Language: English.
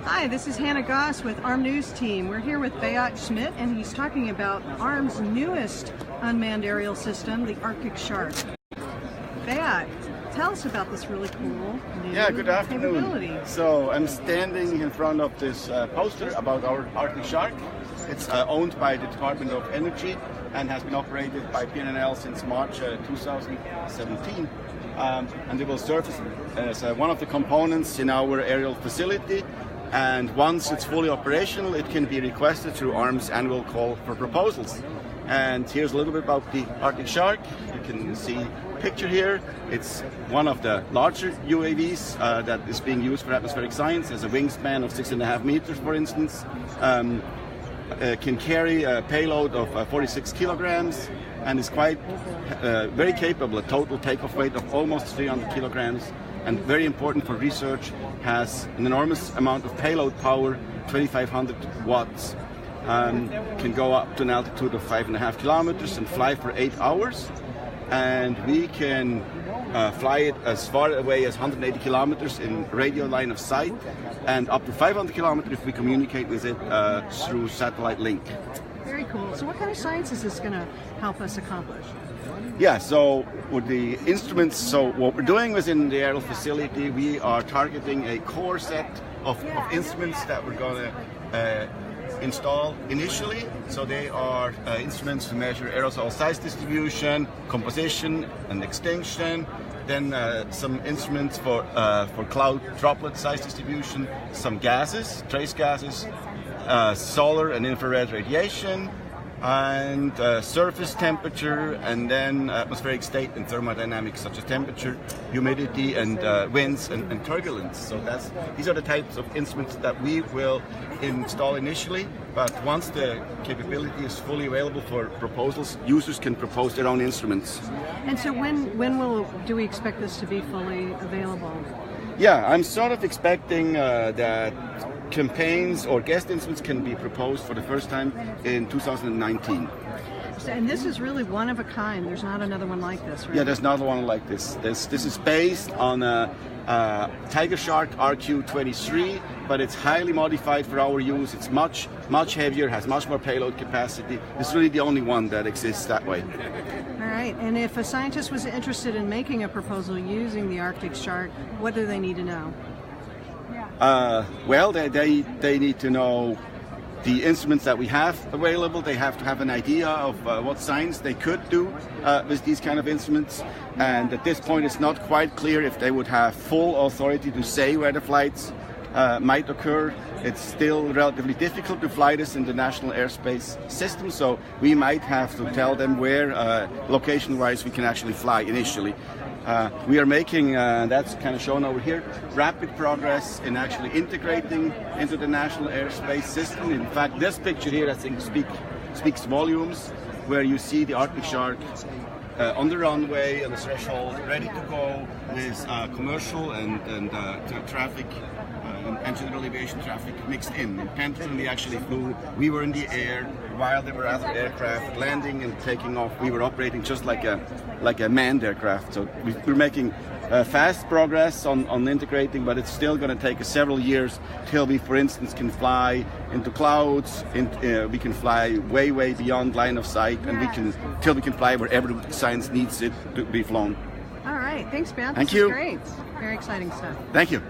Hi, this is Hannah Goss with ARM News Team. We're here with Beat Schmid, and he's talking about ARM's newest unmanned aerial system, the Arctic Shark. Beat, tell us about this really cool new good afternoon. capability. So I'm standing in front of this poster about our Arctic Shark. It's owned by the Department of Energy and has been operated by PNNL since March 2017. And it will serve as one of the components in our aerial facility. And once it's fully operational, it can be requested through ARM's annual call for proposals. And here's a little bit about the Arctic Shark. You can see a picture here. It's one of the larger UAVs that is being used for atmospheric science. Has a wingspan of 6.5 meters, for instance. Can carry a payload of 46 kilograms and is quite very capable. A total takeoff weight of almost 300 kilograms. And very important for research, has an enormous amount of payload power, 2,500 watts. Can go up to an altitude of 5.5 kilometers and fly for 8 hours. And we can fly it as far away as 180 kilometers in radio line of sight, and up to 500 kilometers if we communicate with it through satellite link. Very cool. So what kind of science is this going to help us accomplish? Yeah, so with the instruments, so what we're doing within the aerial facility, we are targeting a core set of instruments that we're going to install initially. So they are instruments to measure aerosol size distribution, composition and extinction, then some instruments for cloud droplet size distribution, some gases, trace gases, solar and infrared radiation, and surface temperature, and then atmospheric state and thermodynamics such as temperature, humidity, and winds and turbulence. So these are the types of instruments that we will install initially, but once the capability is fully available for proposals, users can propose their own instruments. And so when do we expect this to be fully available? Yeah, I'm sort of expecting that campaigns or guest instruments can be proposed for the first time in 2019. And this is really one of a kind. There's not another one like this, right? Yeah, there's not one like this. This is based on a Tiger Shark RQ-23, but it's highly modified for our use. It's much heavier, has much more payload capacity. It's really the only one that exists that way. All right, and if a scientist was interested in making a proposal using the Arctic Shark, what do they need to know? Well, they need to know the instruments that we have available. They have to have an idea of what science they could do with these kind of instruments. And at this point, it's not quite clear if they would have full authority to say where the flights might occur. It's still relatively difficult to fly this in the national airspace system, so we might have to tell them where, location-wise, we can actually fly initially. We are making, that's kind of shown over here, rapid progress in actually integrating into the national airspace system. In fact, this picture here, I think, speaks volumes, where you see the Arctic Shark on the runway, on the threshold, ready to go with commercial and traffic and general aviation traffic mixed in. In Pentland, we actually flew. We were in the air while there were other aircraft landing and taking off. We were operating just like a manned aircraft. So we're making fast progress on integrating, but it's still going to take several years till we, for instance, can fly into clouds. We can fly way beyond line of sight, and till we can fly wherever science needs it to be flown. All right, thanks, Ben. Thank This you. is great. Very exciting stuff. Thank you.